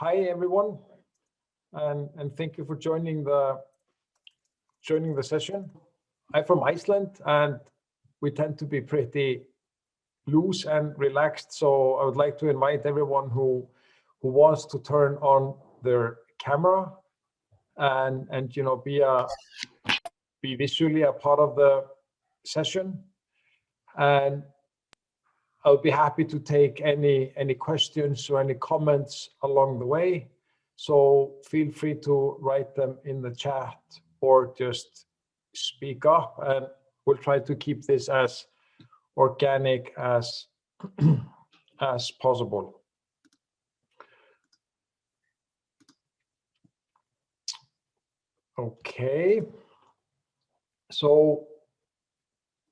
Hi everyone, and thank you for joining the session. I'm from Iceland, and we tend to be pretty loose and relaxed. So I would like to invite everyone who wants to turn on their camera and be visually a part of the session. And I'll be happy to take any questions or any comments along the way. So feel free to write them in the chat or just speak up, and we'll try to keep this as organic as possible. Okay. So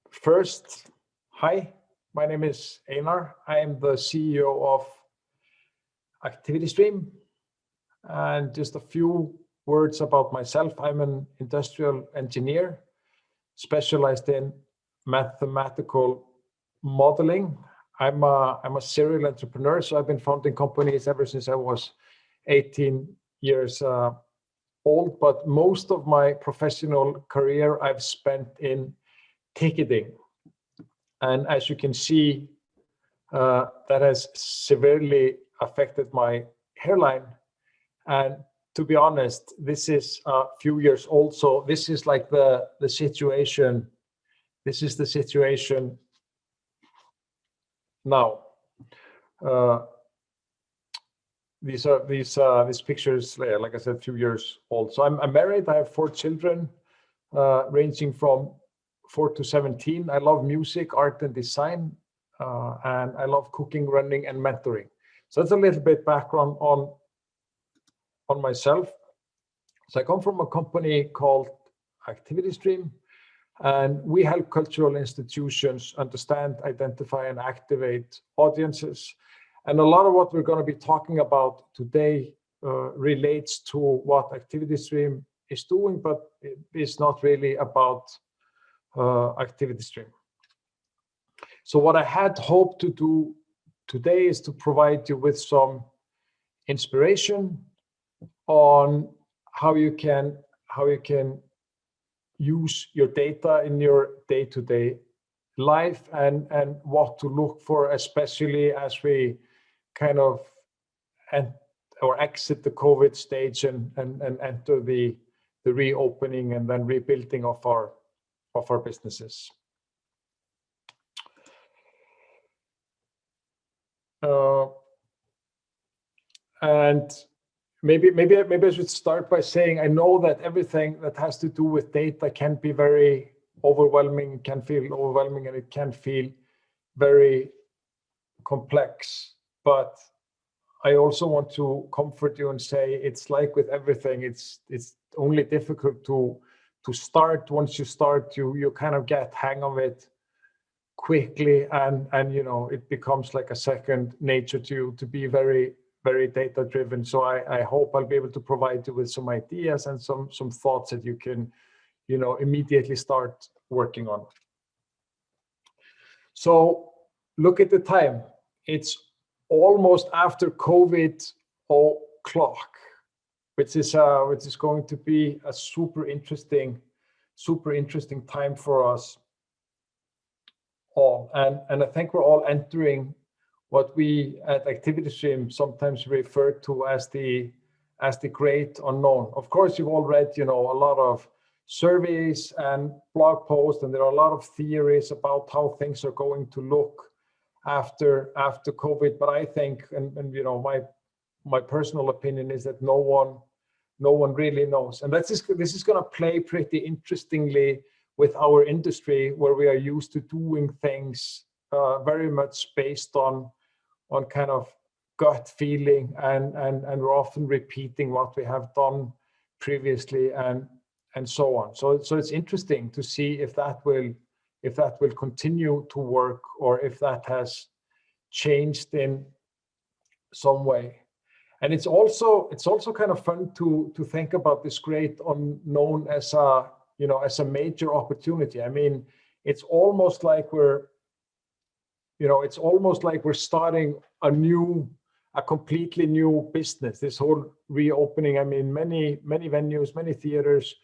first, hi. My name is Einar. I am the CEO of ActivityStream. And just a few words about myself. I'm an industrial engineer specialized in mathematical modeling. I'm a serial entrepreneur, so I've been founding companies ever since I was 18 years old. But most of my professional career I've spent in ticketing. And as you can see, that has severely affected my hairline. And to be honest, this is a few years old. So this is like the situation. This is the situation now. These pictures, like I said, a few years old. So I'm married. I have 4 children, ranging from 4 to 17. I love music, art, and design, and I love cooking, running, and mentoring. So that's a little bit background on myself. So I come from a company called ActivityStream, and we help cultural institutions understand, identify, and activate audiences. And a lot of what we're going to be talking about today relates to what ActivityStream is doing, but it is not really about ActivityStream. So what I had hoped to do today is to provide you with some inspiration on how you can use your data in your day-to-day life, and what to look for, especially as we kind of exit the COVID stage and enter the reopening and then rebuilding of our businesses. And maybe I should start by saying I know that everything that has to do with data can be very overwhelming, can feel overwhelming, and it can feel very complex. But I also want to comfort you and say it's like with everything, it's only difficult to start. Once you start, you kind of get hang of it quickly, and it becomes like a second nature to you to be very, very data driven. So I hope I'll be able to provide you with some ideas and some thoughts that you can immediately start working on. So look at the time. It's almost after COVID o'clock, which is going to be a super interesting time for us all. And I think we're all entering what we at ActivityStream sometimes refer to as the great unknown. Of course, you've all read a lot of surveys and blog posts, and there are a lot of theories about how things are going to look after COVID. But I think, and my personal opinion is that no one really knows. And this is going to play pretty interestingly with our industry, where we are used to doing things very much based on kind of gut feeling, and we're often repeating what we have done previously and so on. So it's interesting to see if that will continue to work, or if that has changed in some way. And it's also kind of fun to think about this great unknown as a major opportunity. I mean, it's almost like we're starting a new a completely new business. This whole reopening, I mean, many venues, many theaters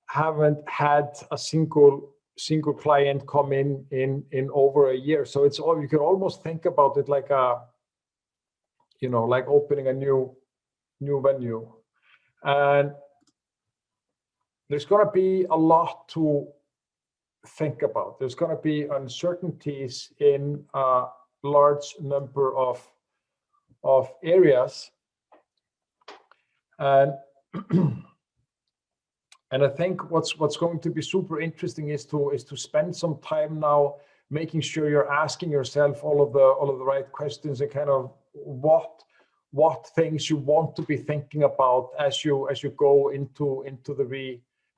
haven't had a single client come in over a year. So it's all, you can almost think about it like like opening a new venue. And there's going to be a lot to think about. There's going to be uncertainties in a large number of areas, and and I think what's going to be super interesting is to spend some time now making sure you're asking yourself all of the right questions, and kind of what things you want to be thinking about as you go into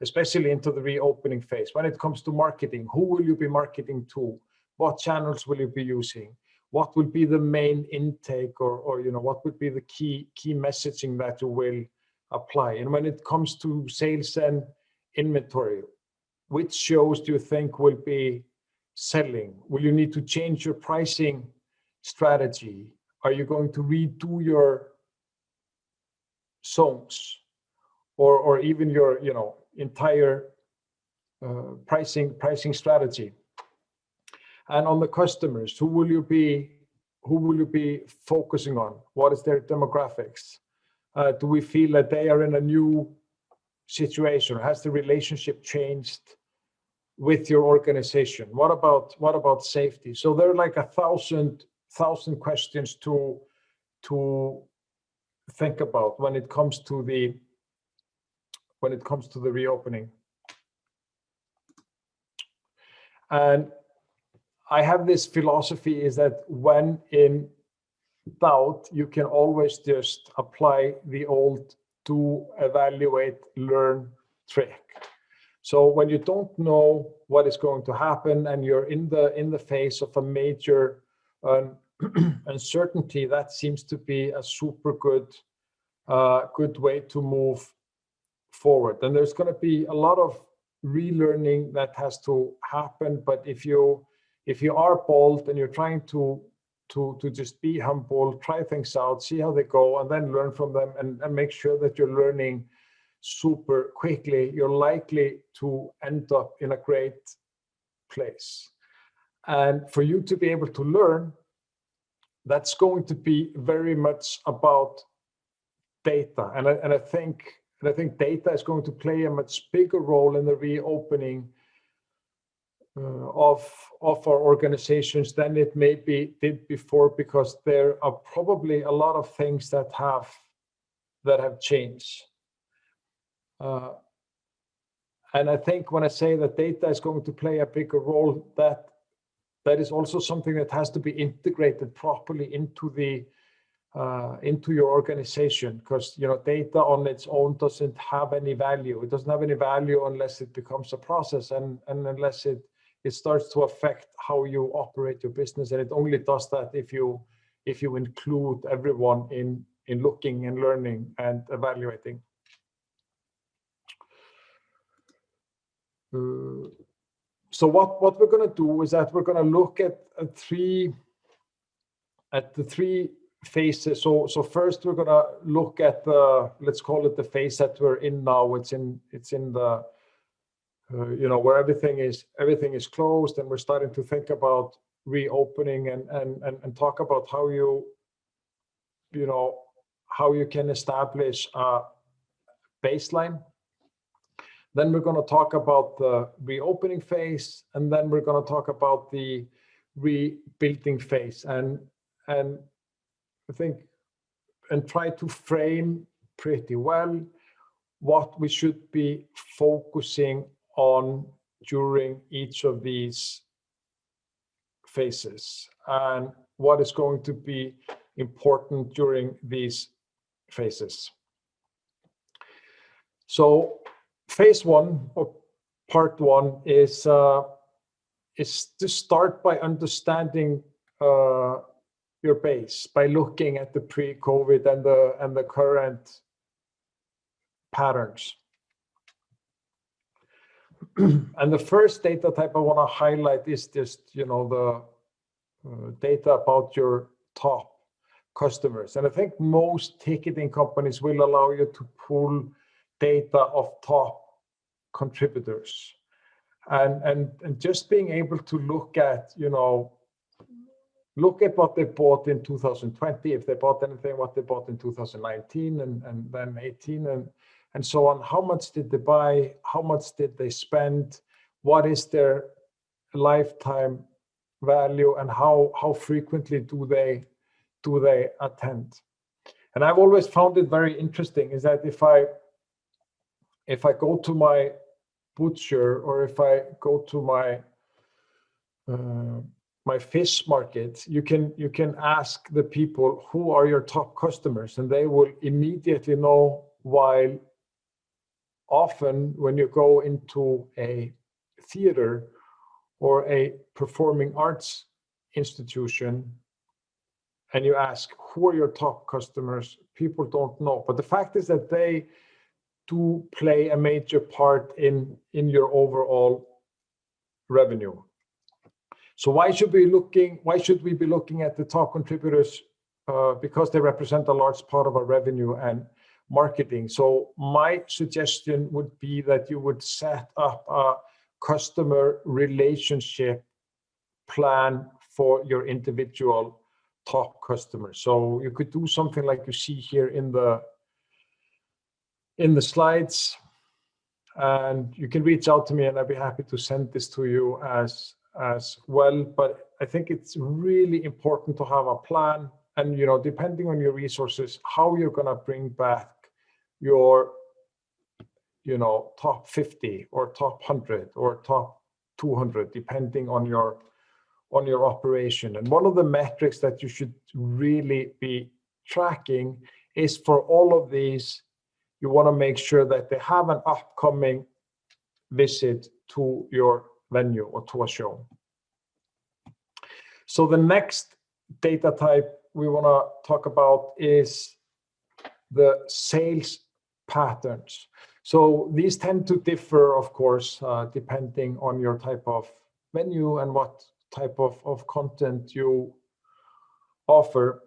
especially into the reopening phase. When it comes to marketing, who will you be marketing to? What channels will you be using? What will be the main intake, or what would be the key messaging that you will apply? And when it comes to sales and inventory, which shows do you think will be selling? Will you need to change your pricing strategy? Are you going to redo your songs, or even your entire pricing strategy? And on the customers, who will you be focusing on? What is their demographics? Do we feel that they are in a new situation? Has the relationship changed with your organization? What about safety? So there are like 1,000 questions to think about when it comes to the reopening. And I have this philosophy is that when in doubt, you can always just apply the old do, evaluate, learn trick. So when you don't know what is going to happen and you're in the face of a major uncertainty, that seems to be a super good way to move forward. And there's going to be a lot of relearning that has to happen. But if you are bold and you're trying to just be humble, try things out, see how they go, and then learn from them, and make sure that you're learning super quickly, you're likely to end up in a great place. And for you to be able to learn, that's going to be very much about data. And I think data is going to play a much bigger role in the reopening of our organizations than it maybe did before, because there are probably a lot of things that have changed. And I think when I say that data is going to play a bigger role, that is also something that has to be integrated properly into your organization, because data on its own doesn't have any value. It doesn't have any value unless it becomes a process, and unless it starts to affect how you operate your business. And it only does that if you include everyone in looking and learning and evaluating. So what we're going to do is that we're going to look at the three phases. So first we're going to look at let's call it the phase that we're in now. It's in the where everything is closed, and we're starting to think about reopening and talk about how you can establish a baseline. Then we're going to talk about the reopening phase, and then we're going to talk about the rebuilding phase, and I think, and try to frame pretty well what we should be focusing on during each of these phases, and what is going to be important during these phases. So phase one, or part one, is to start by understanding your base, by looking at the pre-COVID and the current patterns. And the first data type I want to highlight is just the data about your top customers. And I think most ticketing companies will allow you to pull data of top contributors. And just being able to look at, look at what they bought in 2020, if they bought anything, what they bought in 2019 and then 18 and so on. How much did they buy? How much did they spend? What is their lifetime value, and how frequently do they attend? And I've always found it very interesting is that if I go to my butcher, or if I go to my fish market, you can ask the people, who are your top customers, and they will immediately know. While often when you go into a theater or a performing arts institution and you ask, who are your top customers, people don't know. But the fact is that they do play a major part in your overall revenue. So why should we be looking at the top contributors? Because they represent a large part of our revenue and marketing. So my suggestion would be that you would set up a customer relationship plan for your individual top customers. So you could do something like you see here in the slides, and you can reach out to me and I'd be happy to send this to you as well. But I think it's really important to have a plan, and depending on your resources, how you're going to bring back your top 50 or top 100 or top 200, depending on your operation. And one of the metrics that you should really be tracking is, for all of these, you want to make sure that they have an upcoming visit to your venue or to a show. So the next data type we want to talk about is the sales patterns. So these tend to differ, of course, depending on your type of venue and what type of content you offer.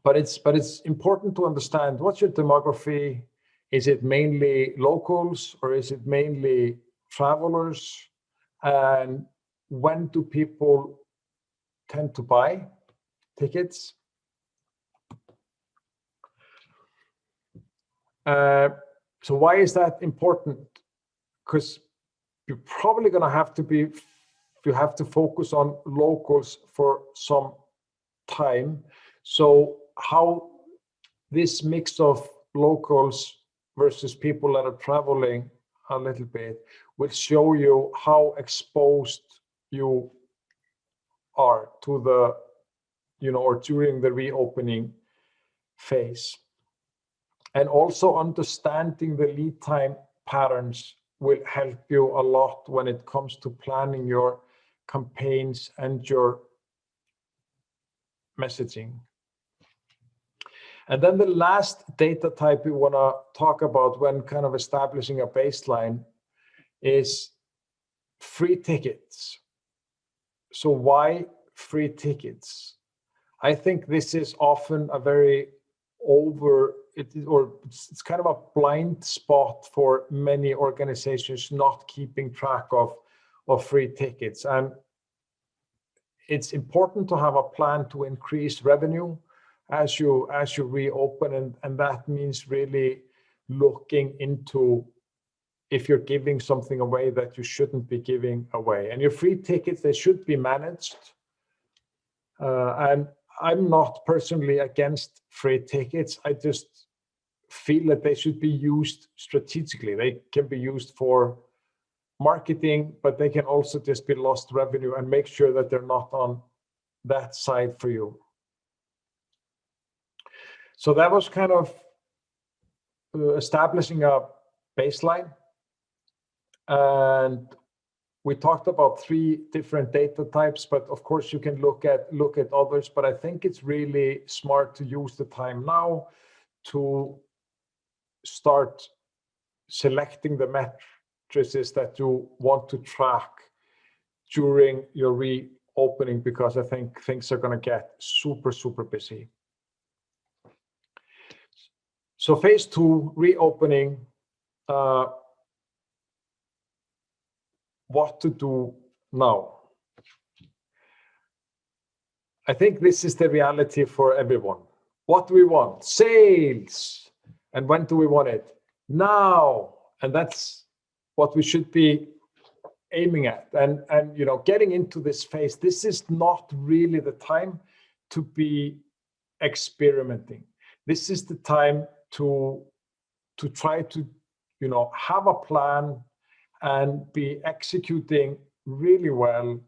But it's important to understand, what's your demography? Is it mainly locals, or is it mainly travelers? And when do people tend to buy tickets? So why is that important? Because you're probably going to have to focus on locals for some time. So how this mix of locals versus people that are traveling a little bit will show you how exposed you are to the, or during the reopening phase. And also understanding the lead time patterns will help you a lot when it comes to planning your campaigns and your messaging. And then the last data type we want to talk about when kind of establishing a baseline is free tickets. So why free tickets? I think this is often a very it's kind of a blind spot for many organizations, not keeping track of free tickets. And it's important to have a plan to increase revenue as you reopen, and that means really looking into if you're giving something away that you shouldn't be giving away. And your free tickets, they should be managed. And I'm not personally against free tickets. I just feel that they should be used strategically. They can be used for marketing, but they can also just be lost revenue, and make sure that they're not on that side for you. So that was kind of establishing a baseline. And we talked about 3 different data types, but of course you can look at others. But I think it's really smart to use the time now to start selecting the metrics that you want to track during your reopening, because I think things are going to get super, super busy. So phase 2, reopening. What to do now? I think this is the reality for everyone. What do we want? Sales. And when do we want it? Now. And that's what we should be aiming at. And you know, getting into this phase, this is not really the time to be experimenting. This is the time to try to, you know, have a plan and be executing really well,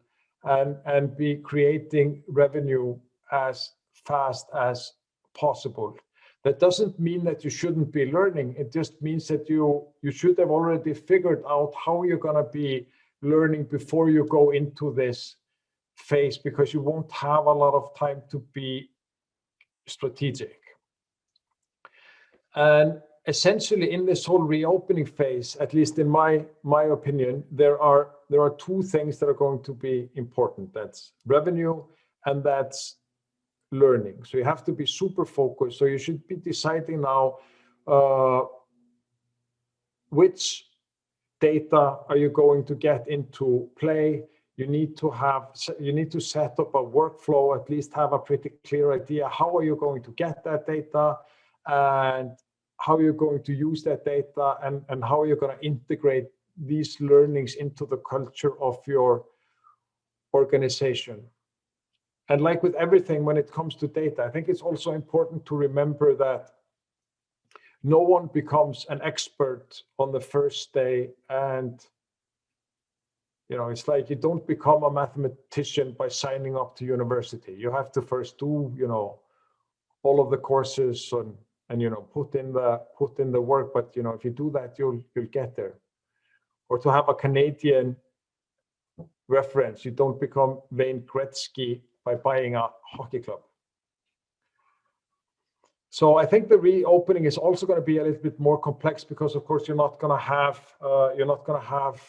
and be creating revenue as fast as possible. That doesn't mean that you shouldn't be learning. It just means that you should have already figured out how you're going to be learning before you go into this phase, because you won't have a lot of time to be strategic. And essentially, in this whole reopening phase, at least in my opinion, there are two things that are going to be important. That's revenue and that's learning. So you have to be super focused. So you should be deciding now which data are you going to get into play. You need to set up a workflow, at least have a pretty clear idea. How are you going to get that data, and how you're going to use that data, and how you're going to integrate these learnings into the culture of your organization. And like with everything, when it comes to data, I think it's also important to remember that no one becomes an expert on the first day. And, you know, it's like you don't become a mathematician by signing up to university. You have to first do, you know, all of the courses and you know, put in the work. But, you know, if you do that, you'll get there. Or to have a Canadian reference, you don't become Wayne Gretzky by buying a hockey club. So I think the reopening is also going to be a little bit more complex, because of course you're not going to have,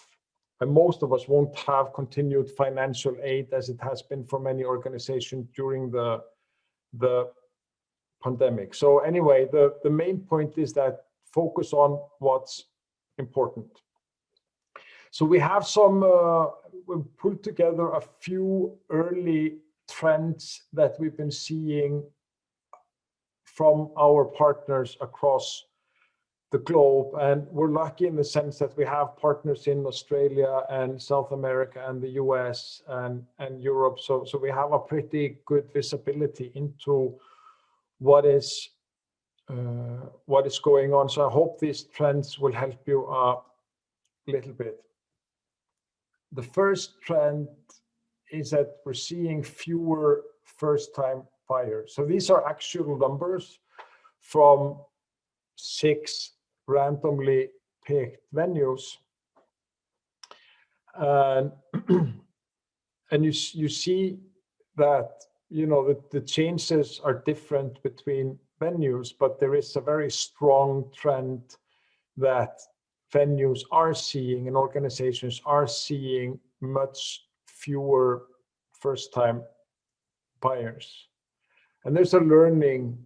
and most of us won't have continued financial aid as it has been for many organizations during the pandemic. So anyway, the main point is that focus on what's important. So we have we've pulled together a few early trends that we've been seeing from our partners across the globe. And we're lucky in the sense that we have partners in Australia and South America and the US and Europe. So we have a pretty good visibility into what is going on. So I hope these trends will help you a little bit. The first trend is that we're seeing fewer first-time buyers. So these are actual numbers from 6 randomly picked venues. And you see that, you know, the changes are different between venues, but there is a very strong trend that venues are seeing and organizations are seeing much fewer first-time buyers. And there's a learning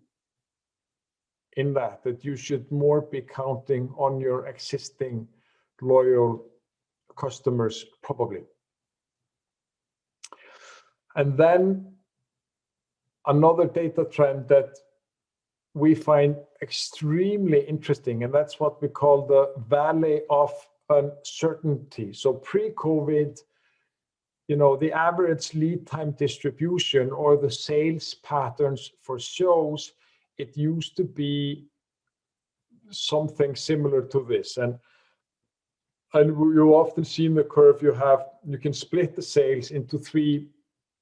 in that you should more be counting on your existing loyal customers, probably. And then another data trend that we find extremely interesting, and that's what we call the valley of uncertainty. So pre-COVID, you know, the average lead time distribution or the sales patterns for shows, it used to be something similar to this. And you often see in the curve, you can split the sales into 3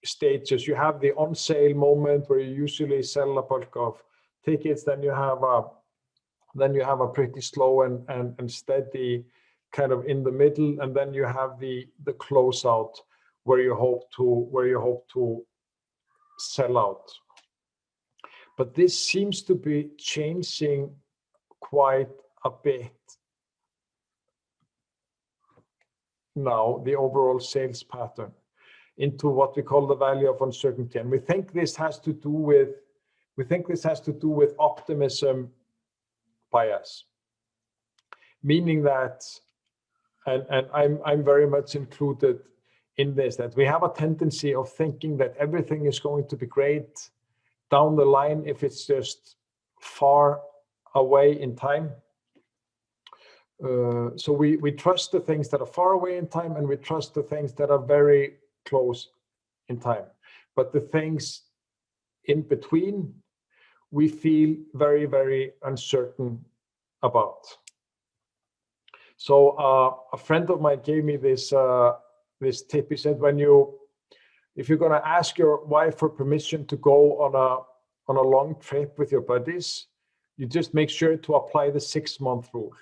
stages. You have the on sale moment where you usually sell a bulk of tickets. Then you have a pretty slow and steady kind of in the middle, and then you have the closeout where you hope to sell out. But this seems to be changing quite a bit now, the overall sales pattern. into what we call the value of uncertainty. And we think this has to do with optimism bias, meaning that, and I'm very much included in this, that we have a tendency of thinking that everything is going to be great down the line if it's just far away in time. So we trust the things that are far away in time, and we trust the things that are very close in time. But the things in between, we feel very, very uncertain about. So a friend of mine gave me this tip. He said, if you're going to ask your wife for permission to go on a long trip with your buddies, you just make sure to apply the 6-month rule.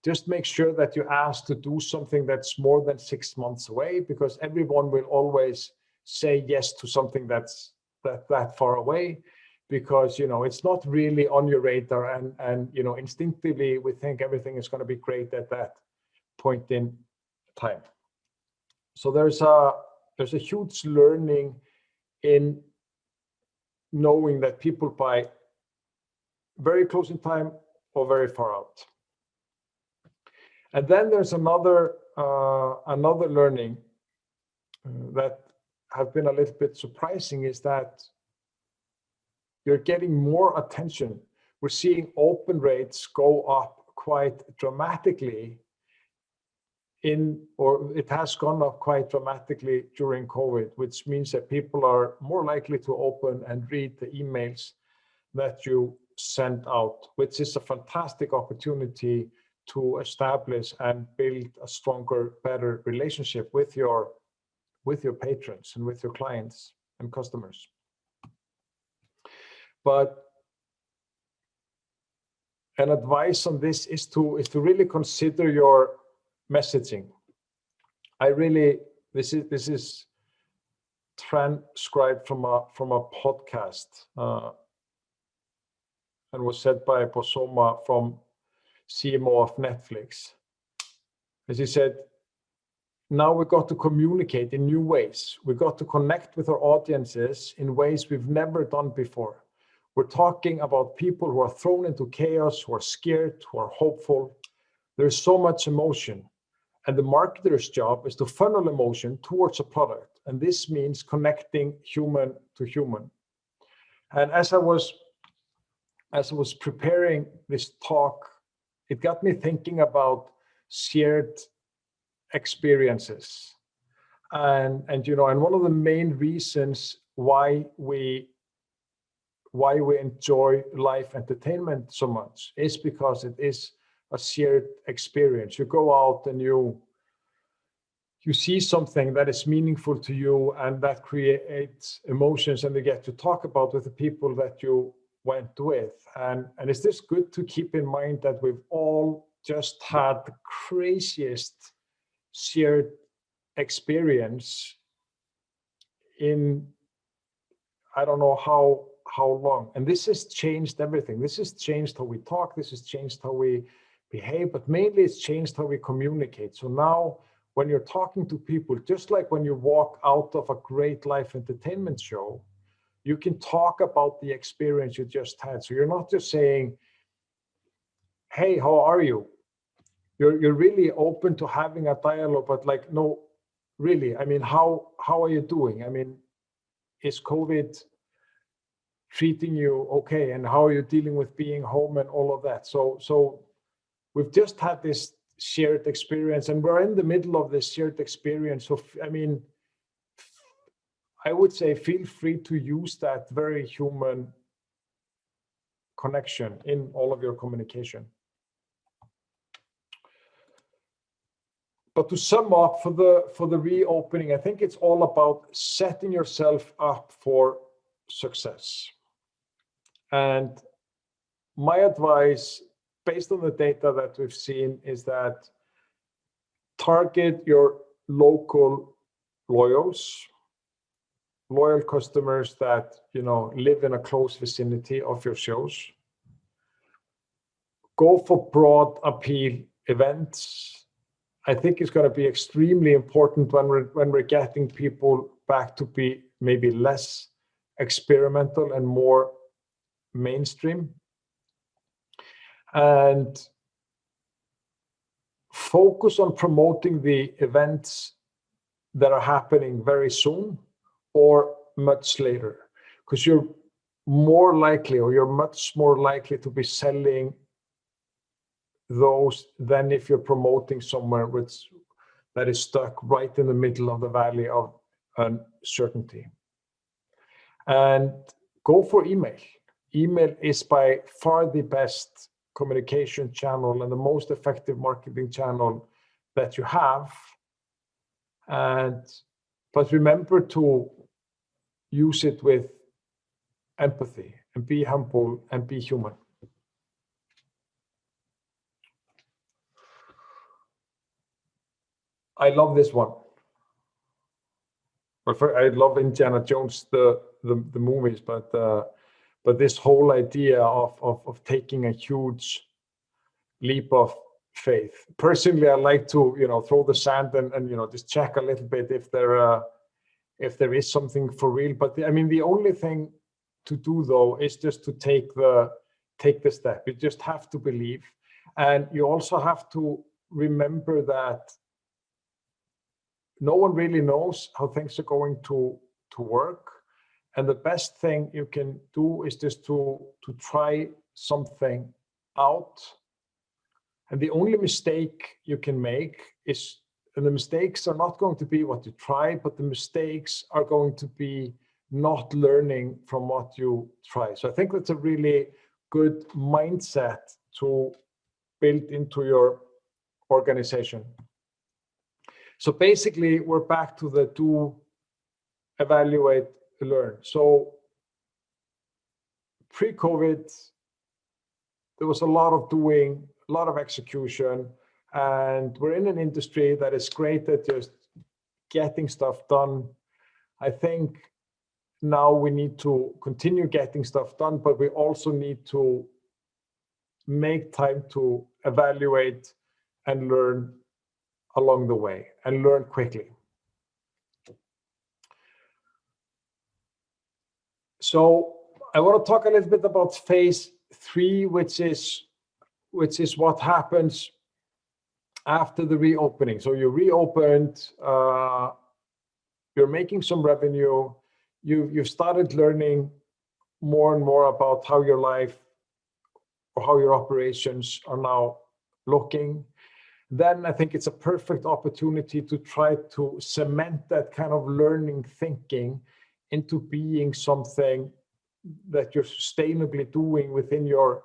Just make sure that you ask to do something that's more than 6 months away, because everyone will always say yes to something that's that far away, because it's not really on your radar, and instinctively we think everything is going to be great at that point in time. So there's a huge learning in knowing that people buy very close in time or very far out. And then there's another learning that have been a little bit surprising, is that you're getting more attention. We're seeing open rates go up quite dramatically it has gone up quite dramatically during COVID, which means that people are more likely to open and read the emails that you send out, which is a fantastic opportunity to establish and build a stronger, better relationship with your patrons and with your clients and customers. But an advice on this is to really consider your messaging. This is transcribed from a podcast and was said by Bosoma, from CMO of Netflix. As he said, now we got to communicate in new ways. We got to connect with our audiences in ways we've never done before. We're talking about people who are thrown into chaos, who are scared, who are hopeful. There's so much emotion. And the marketer's job is to funnel emotion towards a product. And this means connecting human to human. And as I was preparing this talk, it got me thinking about shared experiences. And one of the main reasons why we enjoy live entertainment so much is because it is a shared experience. You go out and you see something that is meaningful to you, and that creates emotions, and you get to talk about with the people that you went with. And it's just good to keep in mind that we've all just had the craziest shared experience in, I don't know how long. And this has changed everything. This has changed how we talk. This has changed how we behave, but mainly it's changed how we communicate. So now when you're talking to people, just like when you walk out of a great live entertainment show, you can talk about the experience you just had. So you're not just saying, hey, how are you? You're really open to having a dialogue, but like, no, really, I mean, how are you doing? I mean, is COVID treating you okay? And how are you dealing with being home and all of that? So we've just had this shared experience, and we're in the middle of this shared experience. So, I mean, I would say feel free to use that very human connection in all of your communication. But to sum up for the reopening, I think it's all about setting yourself up for success. And my advice, based on the data that we've seen, is that target your local loyal customers that live in a close vicinity of your shows. Go for broad appeal events. I think it's going to be extremely important when we're getting people back to be maybe less experimental and more mainstream. And focus on promoting the events that are happening very soon or much later, because you're more likely, or you're much more likely to be selling those than if you're promoting somewhere that is stuck right in the middle of the valley of uncertainty. And go for email. Email is by far the best communication channel and the most effective marketing channel that you have. But remember to use it with empathy and be humble and be human. I love this one. I love Indiana Jones, the movies, but this whole idea of taking a huge leap of faith. Personally, I like to throw the sand and just check a little bit if there is something for real. But I mean, the only thing to do though is just to take the step. You just have to believe, and you also have to remember that no one really knows how things are going to work. And the best thing you can do is just to try something out. And the only mistake you can make is, and the mistakes are not going to be what you try, but the mistakes are going to be not learning from what you try. So I think that's a really good mindset to build into your organization. So basically, we're back to the do, evaluate, learn. So pre-COVID, there was a lot of doing, a lot of execution, and we're in an industry that is great at just getting stuff done. I think now we need to continue getting stuff done, but we also need to make time to evaluate and learn along the way, and learn quickly. So I want to talk a little bit about phase 3, which is what happens after the reopening. So you reopened, you're making some revenue, you've started learning more and more about how your life or how your operations are now looking. Then I think it's a perfect opportunity to try to cement that kind of learning thinking into being something that you're sustainably doing within your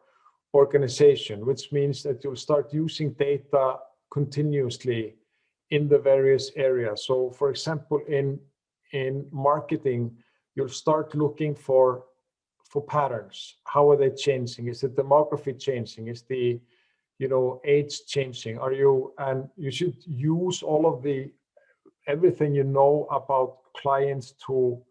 organization, which means that you'll start using data continuously in the various areas. So for example, in marketing, you'll start looking for patterns. How are they changing? Is the demography changing? Is the age changing? And you should use all of everything you know about clients to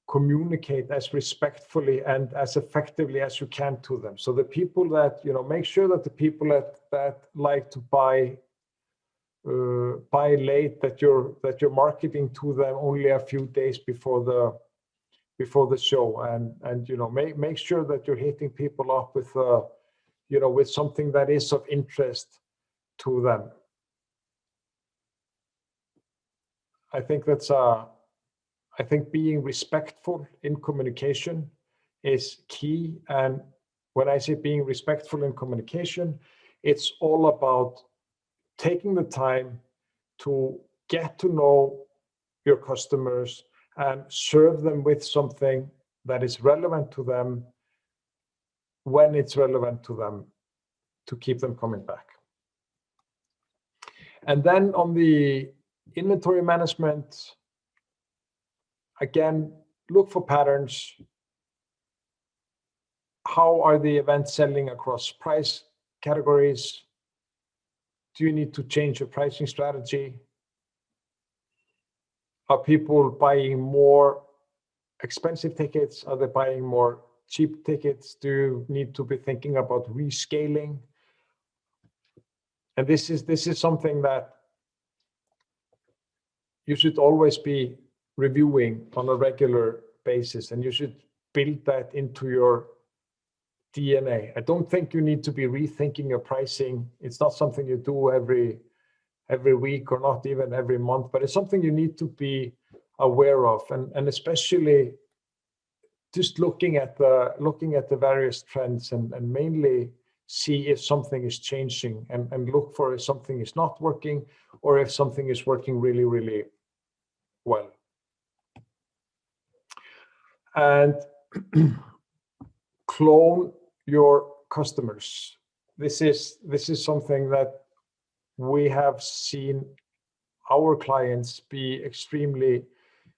communicate as respectfully and as effectively as you can to them. So the people that, make sure that the people that like to buy late, that you're marketing to them only a few days before the show, and make sure that you're hitting people up with with something that is of interest to them. I think being respectful in communication is key. And when I say being respectful in communication, it's all about taking the time to get to know your customers and serve them with something that is relevant to them when it's relevant to them, to keep them coming back. And then on the inventory management, again, look for patterns. How are the events selling across price categories? Do you need to change your pricing strategy? Are people buying more expensive tickets? Are they buying more cheap tickets? Do you need to be thinking about rescaling? And this is something that you should always be reviewing on a regular basis, and you should build that into your DNA. I don't think you need to be rethinking your pricing. It's not something you do every week or not even every month, but it's something you need to be aware of, and especially just looking at the various trends and mainly see if something is changing, and look for if something is not working or if something is working really, really well. And clone your customers. This is something that we have seen our clients be extremely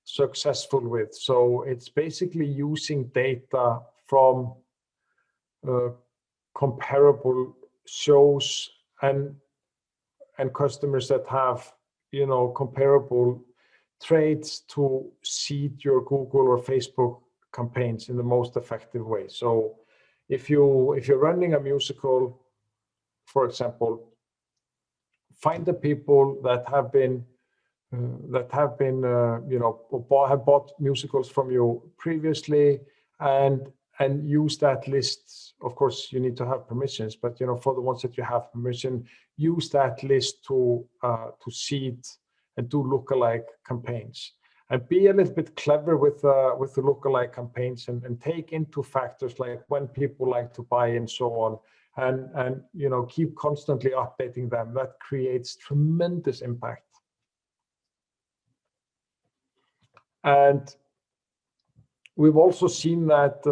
successful with. So it's basically using data from comparable shows and customers that have, you know, comparable traits to seed your Google or Facebook campaigns in the most effective way. So if you're running a musical, for example, find the people that have been you know, have bought musicals from you previously, and use that list. Of course, you need to have permissions, but you know, for the ones that you have permission, use that list to seed and do lookalike campaigns, and be a little bit clever with the lookalike campaigns, and take into factors like when people like to buy and so on, and you know, keep constantly updating them. That creates tremendous impact. And we've also seen that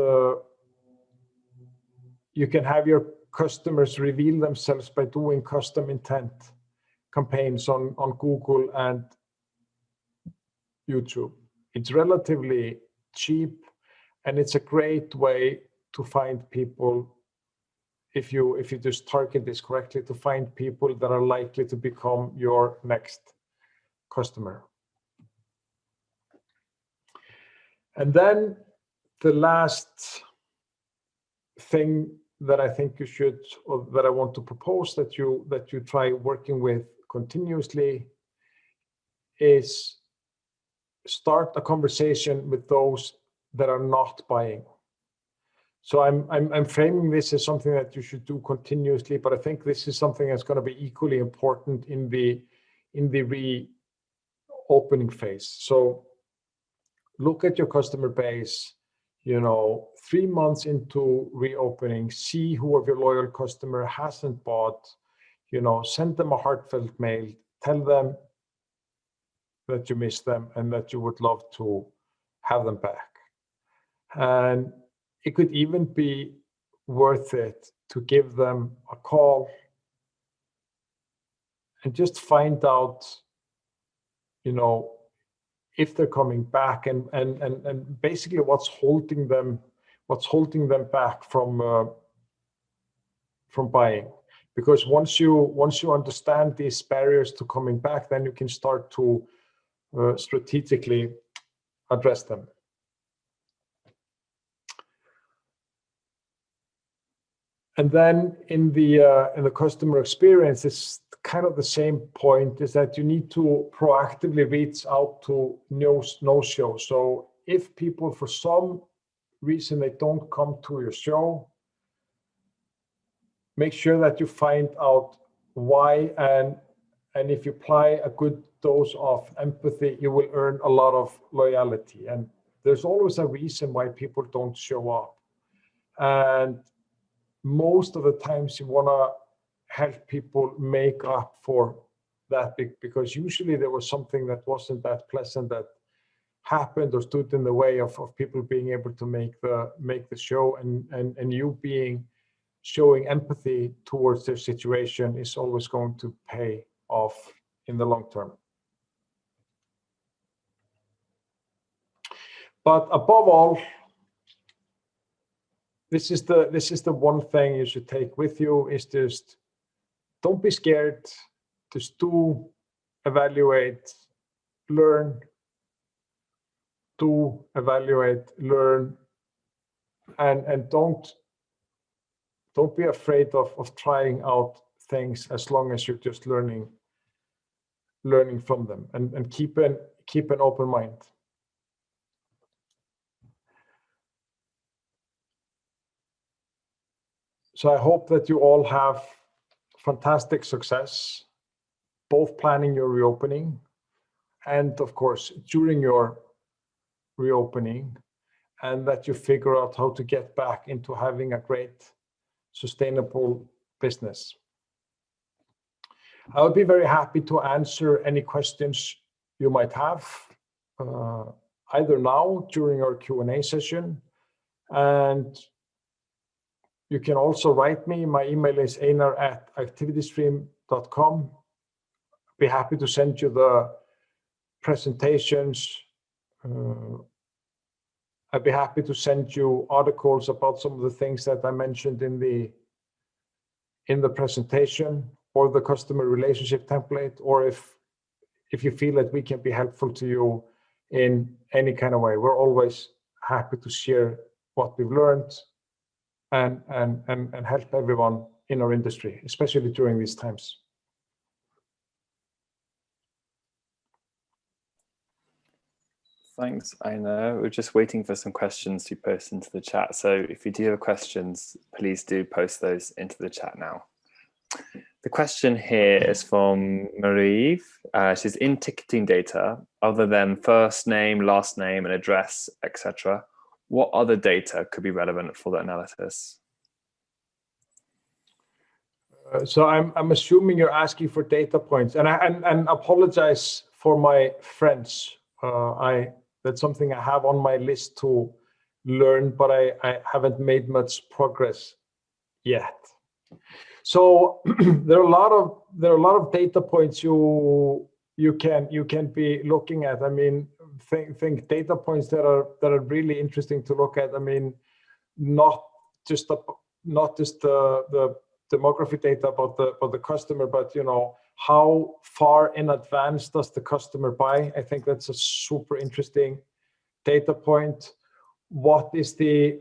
you can have your customers reveal themselves by doing custom intent campaigns on Google and YouTube. It's relatively cheap, and it's a great way to find people, if you just target this correctly, to find people that are likely to become your next customer. And then the last thing that I think you should, or that I want to propose that you try working with continuously, is start a conversation with those that are not buying. So I'm framing this as something that you should do continuously, but I think this is something that's going to be equally important in the reopening phase. So look at your customer base, you know, 3 months into reopening, see who of your loyal customer hasn't bought, you know, send them a heartfelt mail, tell them that you miss them and that you would love to have them back. And it could even be worth it to give them a call and just find out, you know, if they're coming back, and basically what's holding them back from buying. Because once you understand these barriers to coming back, then you can start to strategically address them. And then in the customer experience, it's kind of the same point, is that you need to proactively reach out to no-shows. So if people, for some reason, they don't come to your show, make sure that you find out why, and if you apply a good dose of empathy, you will earn a lot of loyalty. And there's always a reason why people don't show up. And most of the times you want to help people make up for that, because usually there was something that wasn't that pleasant that happened or stood in the way of people being able to make the show, and you showing empathy towards their situation is always going to pay off in the long term. But above all, this is the one thing you should take with you, is just don't be scared. Just do, evaluate, learn. Do, evaluate, learn, and don't be afraid of trying out things, as long as you're just learning from them, and keep an open mind. So I hope that you all have fantastic success, both planning your reopening and, of course, during your reopening, and that you figure out how to get back into having a great, sustainable business. I would be very happy to answer any questions you might have, either now during our Q&A session, and you can also write me. My email is einar@activitystream.com. Be happy to send you the presentations. I'd be happy to send you articles about some of the things that I mentioned in the presentation, or the customer relationship template, or if you feel that we can be helpful to you in any kind of way. We're always happy to share what we've learned and help everyone in our industry, especially during these times. Thanks, Einar. We're just waiting for some questions to post into the chat. So if you do have questions, please do post those into the chat now. The question here is from Marie. She's in ticketing data, other than first name, last name, and address, etc. What other data could be relevant for the analysis? So I'm assuming you're asking for data points, and apologize for my French. That's something I have on my list to learn, but I haven't made much progress yet. So there are a lot of data points you can be looking at. I mean, think data points that are really interesting to look at. I mean, not just the demographic data about the customer, but how far in advance does the customer buy? I think that's a super interesting data point. What is the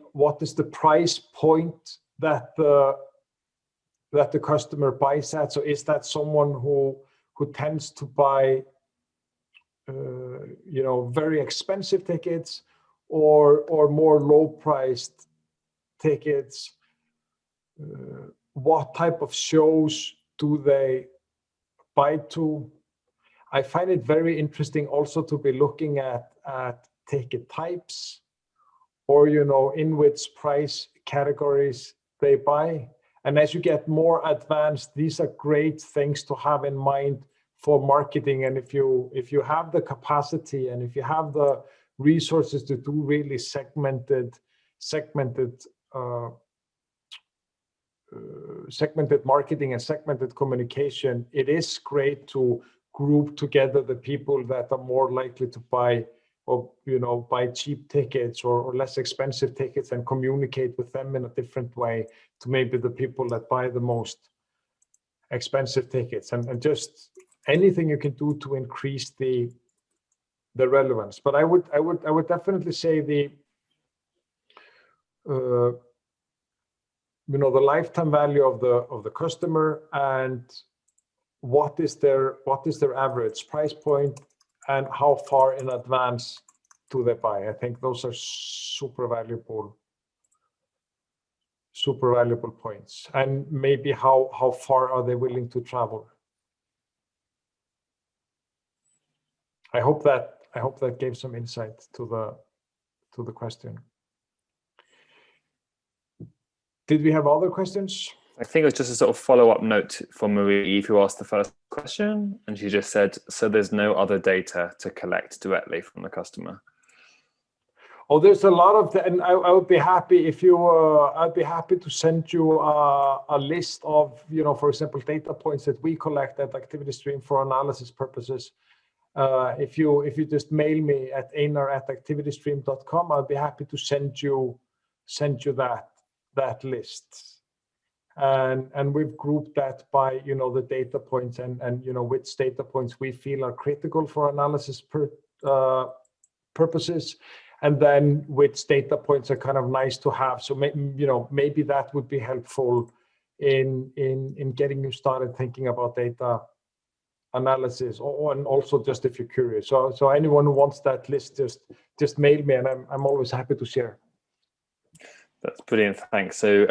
price point that the customer buys at? So is that someone who tends to buy very expensive tickets, or more low priced tickets? What type of shows do they buy to? I find it very interesting also to be looking at ticket types, or in which price categories they buy. And as you get more advanced, these are great things to have in mind for marketing. And if you have the capacity, and if you have the resources to do really segmented marketing and segmented communication, it is great to group together the people that are more likely to buy, or buy cheap tickets or less expensive tickets, and communicate with them in a different way to maybe the people that buy the most expensive tickets, and just anything you can do to increase the relevance. But I would definitely say the lifetime value of the customer, and what is their average price point, and how far in advance do they buy. I think those are super valuable points. And maybe how far are they willing to travel. I hope that gave some insight to the question. Did we have other questions? I think it was just a sort of follow-up note from Marie, who asked the first question, and she just said, so there's no other data to collect directly from the customer. Oh, there's a lot of that, and I would be happy if you. I'd be happy to send you a list of, for example, data points that we collect at ActivityStream for analysis purposes. If you just mail me at einar@activitystream.com, I'll be happy to send you that list. And we've grouped that by the data points, and which data points we feel are critical for analysis purposes, and then which data points are kind of nice to have. So maybe that would be helpful in getting you started thinking about data analysis, and also just if you're curious. So anyone who wants that list, just mail me, and I'm always happy to share. That's brilliant. Thanks. So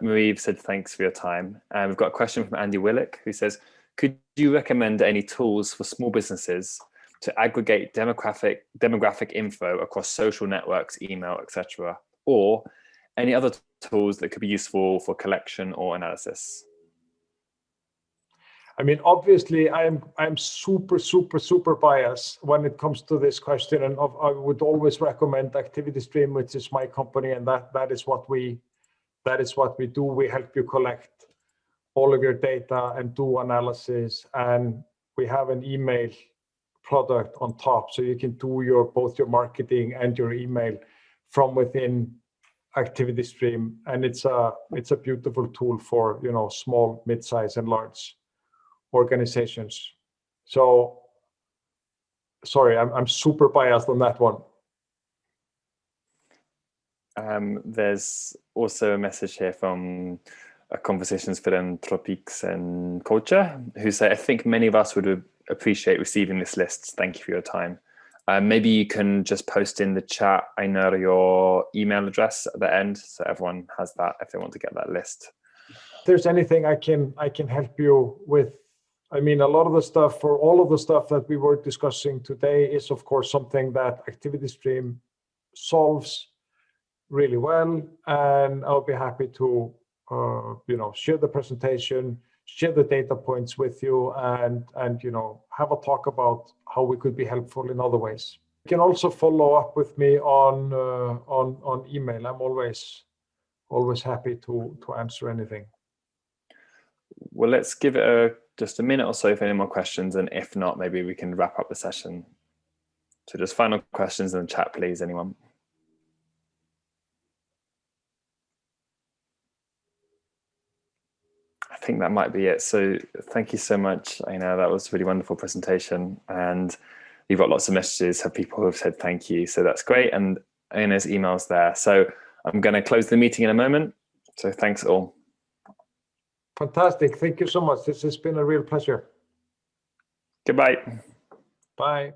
Marie said thanks for your time. And we've got a question from Andy Willick, who says, could you recommend any tools for small businesses to aggregate demographic info across social networks, email, etc., or any other tools that could be useful for collection or analysis? I mean, obviously, I'm super biased when it comes to this question, and I would always recommend Activity Stream, which is my company, and that is what we do. We help you collect all of your data and do analysis, and we have an email product on top, so you can do both your marketing and your email from within Activity Stream, and it's a beautiful tool for small, mid-size, and large organizations. So sorry, I'm super biased on that one. There's also a message here from Conversations Philanthropiques and Culture, who say, I think many of us would appreciate receiving this list. Thank you for your time. Maybe you can just post in the chat, I know, your email address at the end, so everyone has that if they want to get that list. If there's anything I can help you with, I mean, a lot of the stuff, for all of the stuff that we were discussing today, is of course something that Activity Stream solves really well, and I'll be happy to share the presentation, share the data points with you, and have a talk about how we could be helpful in other ways. You can also follow up with me on email. I'm always happy to answer anything. Well, let's give it just a minute or so for any more questions, and if not, maybe we can wrap up the session. So just final questions in the chat, please, anyone? I think that might be it. So thank you so much, Aina. That was a really wonderful presentation, and you've got lots of messages of people who have said thank you. So that's great, and Aina's email's there. So I'm going to close the meeting in a moment. So thanks all. Fantastic. Thank you so much. This has been a real pleasure. Goodbye. Bye.